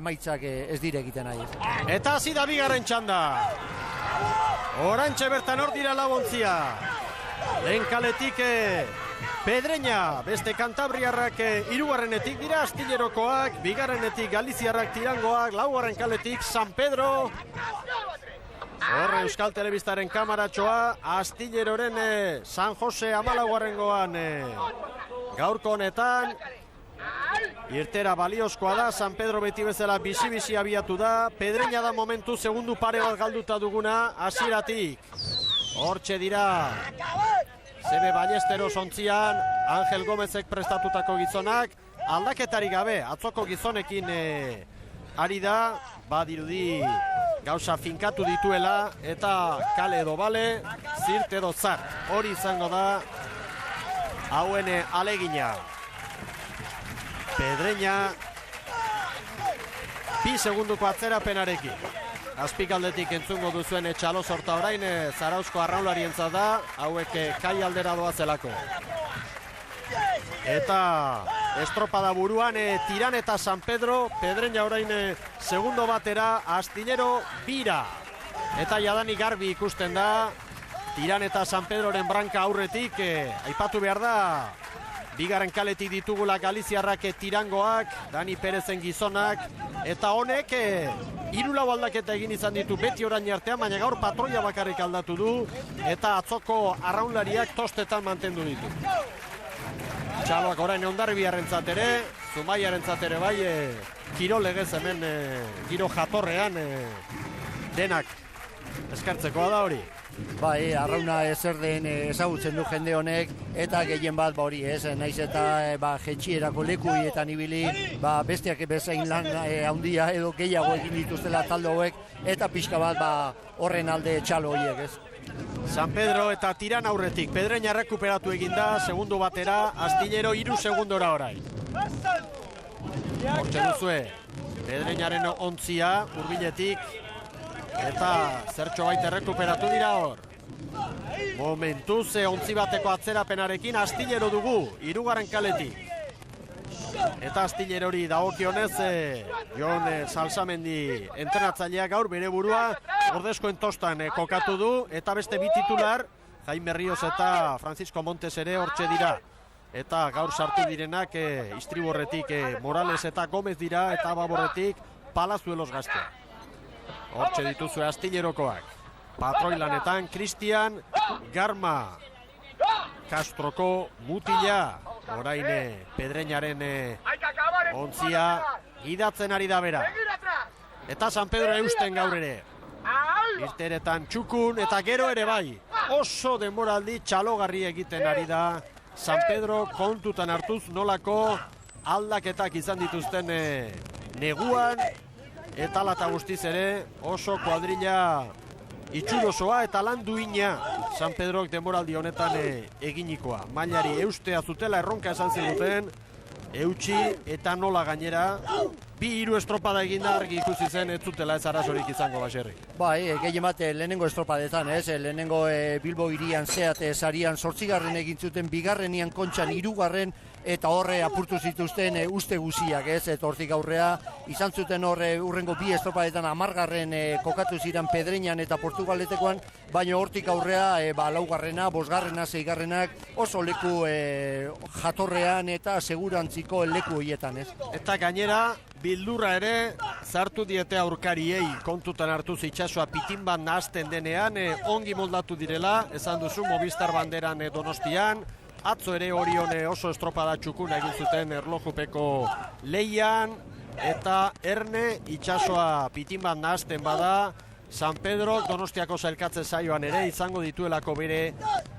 emaitzak ez dire egiten nahi. Eta hasi da bigarren txanda. Orantxe bertan hor dira Labontzia. Lehen kaletik Pedreña, beste Kantabriarrak hirugarrenetik dira Astillerokoak, bigarrenetik Galiziarrak Tirangoak, laugarren kaletik San Pedro. Horre Euskal Telebistaren kamaratxoa, Astilleroren San Jose amalaugarrengoan gaurko honetan. Irtera baliozkoa da, San Pedro beti bezala bizi-bizi abiatu da. Pedreña da momentu segundu pare bat galduta duguna hasieratik. Hortxe dira Zebe Ballesteros ontzian, Angel Gomezek prestatutako gizonak, aldaketari gabe, atzoko gizonekin ari da, badirudi gauza finkatu dituela, eta kale edo bale, zirt edo zar. Hori izango da, hauen alegina. Pedreña, 2 segunduko atzerapenarekin. Azpikaldetik entzungo duzuen txalo sorta orain Zarauzko arraunlarientzat da, hauek kai aldera doazelako. Eta estropada buruan Tiran eta San Pedro, Pedreña orain segundo batera, Astillero bira. Eta jadanik garbi ikusten da, Tiran eta San Pedroren branka aurretik, aipatu behar da, bigarren kaletik ditugula Galiziarrak Tirangoak, Dani Perezen gizonak, eta honek hiru-lau aldaketa egin izan ditu beti orain artean, baina gaur patroia bakarrik aldatu du, eta atzoko arraunlariak tostetan mantendu ditu. Txaloak orain Hondarribiarrentzat ere, Zumaiarentzat ere bai, giro legez hemen, giro jatorrean, denak eskartzekoa da hori. Bai, arrauna ezer den ezagutzen du jende honek, eta gehien bat hori naiz eta jetxierako lekuietan ibili, besteak bezain lan handia edo gehiago egin dituztela talde hauek, eta pixka bat horren alde txalo horiek, ez. San Pedro eta Tiran aurretik, Pedreña rekuperatu eginda, segundu batera, Astillero 3 segundora orain. Hortxe duzue, Pedreñaren ontzia, hurbiletik, eta zertxo baita rekuperatu dira hor. Momentuz ontzi bateko atzerapenarekin Astillero dugu, 3. kaletik. Eta Astillerori dagokionez Jon Salsamendi entrenatzaileak gaur bere burua ordezkoen tostan kokatu du, eta beste bi titular, Jaime Ríos eta Francisco Montes ere hortxe dira. Eta gaur sartu direnak Istriborretik Morales eta Gomez dira, eta Baborretik Palazuelos Gaztea. Hortxe dituzue Astillerokoak. Patroi lanetan Cristian Garma, Castroko Mutila, orain Pedreñaren ontzia gidatzen ari da bera. Eta San Pedro eusten gaur ere. Irteretan Txukun eta gero ere bai. Oso denboraldi txalogarri egiten ari da San Pedro, kontutan hartuz nolako aldaketak izan dituzten neguan. Eta lata guztiz ere oso kuadrilla itxurosoa eta lan duina San Pedrok denboraldi honetan eginikoa. Mailari eustea zutela erronka esan ziguten, eutxi eta nola gainera, 2-3 estropada eginda argi ikusi zen ez zutela ez arazorik izango baserri. Bai, gehien bat lehenengo estropadetan, lehenengo Bilbo hirian zeat sarian 8. egin zuten, 2. Kontxan 3. eta horre apurtu zituzten uste guziak, eta hortik aurrea izan zuten horre urrengo 2 estropadetan 10. Kokatu ziren Pedreñan eta Portugaletekoan, baina hortik aurrea 4., 5., 6. oso leku jatorrean eta segurantziko leku horietan, Eta gainera bildurra ere zartu diete aurkariei, kontutan hartu itsasoa pitin bat nahazten denean, ongi moldatu direla, esan duzu Movistar banderan Donostian, atzo ere Orion oso estropada txukuna egin zuten erlojupeko leian, eta erne itsasoa pitin bat nahazten bada, San Pedro Donostiako sailkatze saioan ere izango dituelako bere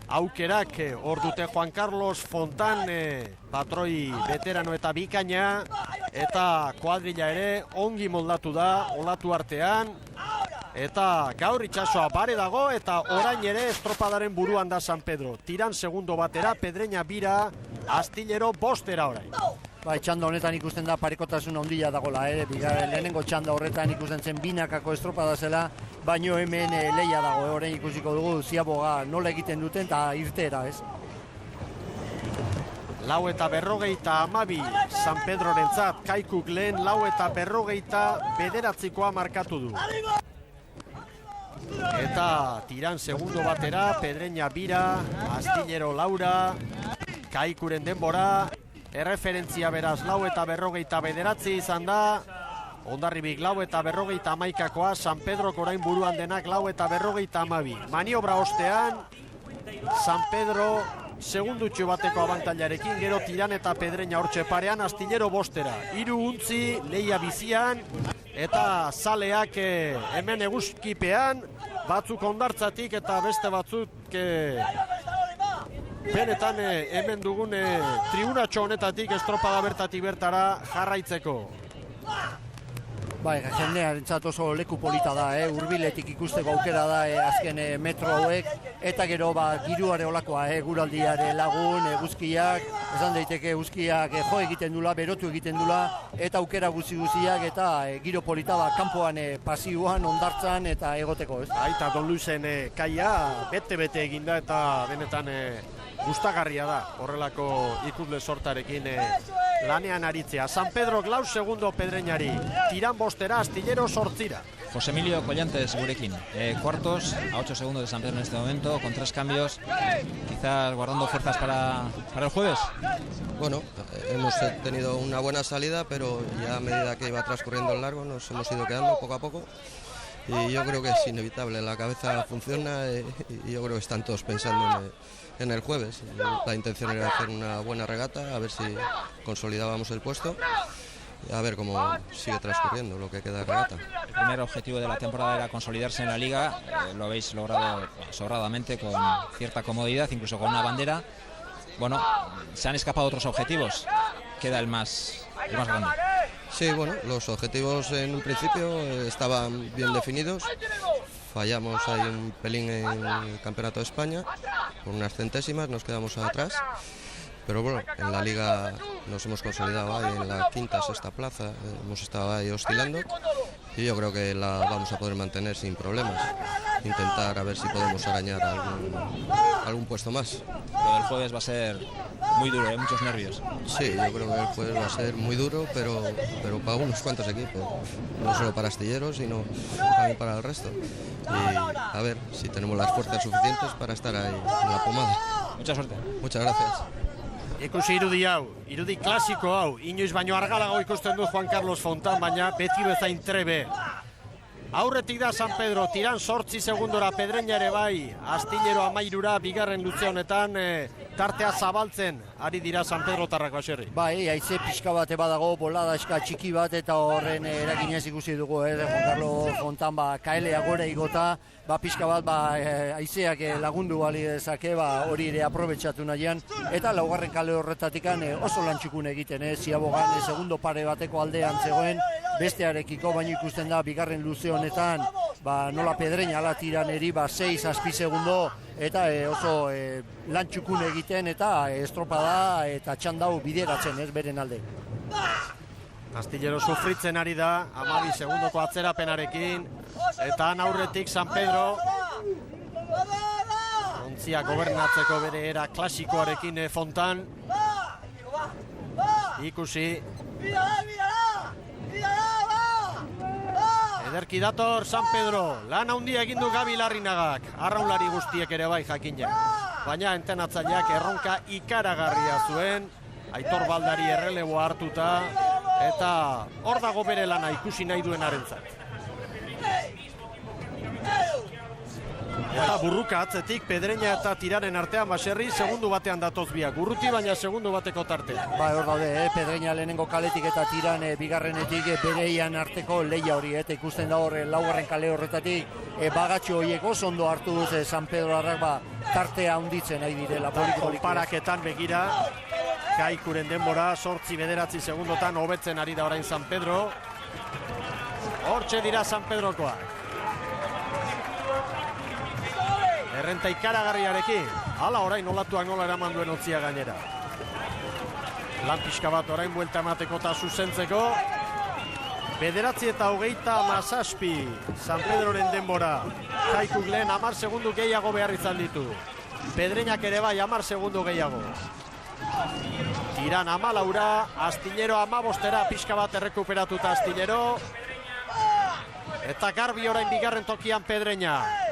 aukerak. Hor dute Juan Carlos Fontan, patroi veterano eta bikaina, eta kuadrilla ere ongi moldatu da olatu artean, eta gaur itsasoa bare dago, eta orain ere estropadaren buruan da San Pedro. Tiran segundo batera, Pedreña bira, Astillero 5 orain. Bai, txanda honetan ikusten da parekotasun handia dagoela, lehenengo txanda horretan ikusten zen binakako estropada zela, baino hemen leia dago, orain ikusiko dugu ziaboga nola egiten duten eta irtera, 4:42 San Pedrorentzat. Kaikuk lehen 4:49 markatu du. Eta tiran segundo batera, Pedreña bira, Astillero laura, Kaikuren denbora, erreferentzia beraz 4:49 izan da, Hondarribik 4:51, San Pedrok orain buruan denak 4:52. Maniobra ostean, San Pedro segundutxo bateko abantailarekin, gero tiran eta Pedreña hortxe parean, Astillero bostera. 3 untzi, leia bizian, eta zaleak hemen eguzkipean, batzuk hondartzatik eta beste batzuk benetan hemen dugun tribunatxo honetatik estropada bertatik bertara jarraitzeko. Bai, jendearentzat oso leku polita da, hurbiletik ikusteko aukera da azken metro hauek, eta gero giruare olakoa, guraldiare lagun, eguzkiak, esan daiteke eguzkiak jo egiten dula, berotu egiten dula, eta aukera guziak eta giro polita kanpoan pasioan, hondartzan eta egoteko. Aita Don Luisen kaia bete-bete eginda eta benetan gustagarria da horrelako ikusle sortarekin lanean aritzea. San Pedro 4 segundo Pedreñari, tiran bostera, Astillero 8. José Emilio Collantes gurekin, cuartos a 8 segundos de San Pedro en este momento, con 3 cambios, quizás guardando fuerzas para el jueves. Bueno, hemos tenido una buena salida, pero ya a medida que iba transcurriendo el largo nos hemos ido quedando poco a poco. Y yo creo que es inevitable, la cabeza funciona y yo creo que están todos pensando en el jueves. La intención era hacer una buena regata, a ver si consolidábamos el puesto y a ver cómo sigue transcurriendo lo que queda de regata. El primer objetivo de la temporada era consolidarse en la liga, lo habéis logrado sobradamente, con cierta comodidad, incluso con una bandera. Bueno, se han escapado otros objetivos, queda el más grande. Sí, bueno, los objetivos en un principio estaban bien definidos. Fallamos ahí un pelín en el Campeonato de España, por unas centésimas nos quedamos atrás. Pero bueno, en la liga nos hemos consolidado ahí en la quinta, sexta plaza, hemos estado ahí oscilando y yo creo que la vamos a poder mantener sin problemas. Intentar a ver si podemos arañar algún puesto más. Lo del jueves va a ser muy duro, muchos nervios. Sí, yo creo que el jueves va a ser muy duro, pero para unos cuantos equipos, no solo para Astillero, sino también para el resto. Y a ver si tenemos las fuerzas suficientes para estar ahí en la pomada. Mucha suerte. Muchas gracias. Ikusi irudi klasiko hau, inoiz baino argalago ikusten du Juan Carlos Fontan, baina beti bezain trebe. Aurretik da San Pedro, tiran 8 segundora, Pedreña ere bai, Astillero 13, bigarren luze honetan, tartea zabaltzen ari dira San Pedro tarrak baserri. Bai, haize pixka bate badago, bolada eska txiki bat eta horren eraginez ikusi dugu, Juan Carlos Fontan kaelea gore igota, pixka bat haizeak lagundu bali dezake, hori ere aprobetxatu nahian, eta laugarren kale horretatikan oso lantxukun egiten, Ziabogan segundo pare bateko aldean zegoen, bestearekiko baino ikusten da bigarren luze honetan, nola Pedreña ala tiraneri 6-7 segundo eta oso lantxukun egiten eta estropada eta txandau bideratzen beren alde. Astillero sufritzen ari da, 12 segundoko atzerapenarekin, eta han aurretik San Pedro ontzia gobernatzeko bere era klasikoarekin Fontan. Ikusi ederki dator San Pedro, lan handia egin du Gabi Larrinagak, arraunlari guztiek ere bai jakina. Baina entenatzaileak erronka ikaragarria zuen, Aitor Baldari erreleboa hartuta, eta hor dago bere lana ikusi nahi duenarentzat. Eta burruka atzetik, Pedreña eta tiraren artean baserri, segundu batean datoz biak. Urruti baina segundu bateko tartea. Hor daude, Pedreña lehenengo kaletik eta tiran bigarrenetik bereian arteko leia hori, eta ikusten da hor laugarren kale horretatik bagatxo horiek oso ondo hartuz San Pedro Arrak tartea handitzen nahi direla. Konparaketan begira, Kaikuren denbora, 8-9 segundotan hobetzen ari da orain San Pedro. Hortxe dira San Pedrokoak. Errenta ikaragarriarekin, hala orain olatuak nola eraman duen ontzia gainera. Lan pixka bat orain buelta emateko eta zuzentzeko. 9:27 San Pedroren denbora. Kaikuk lehen 10 segundu gehiago behar izan ditu. Pedreñak ere bai 10 segundu gehiago. Iran 14, Astillero 15, pixka bat errekuperatuta Astillero. Eta garbi orain bigarren tokian Pedreña.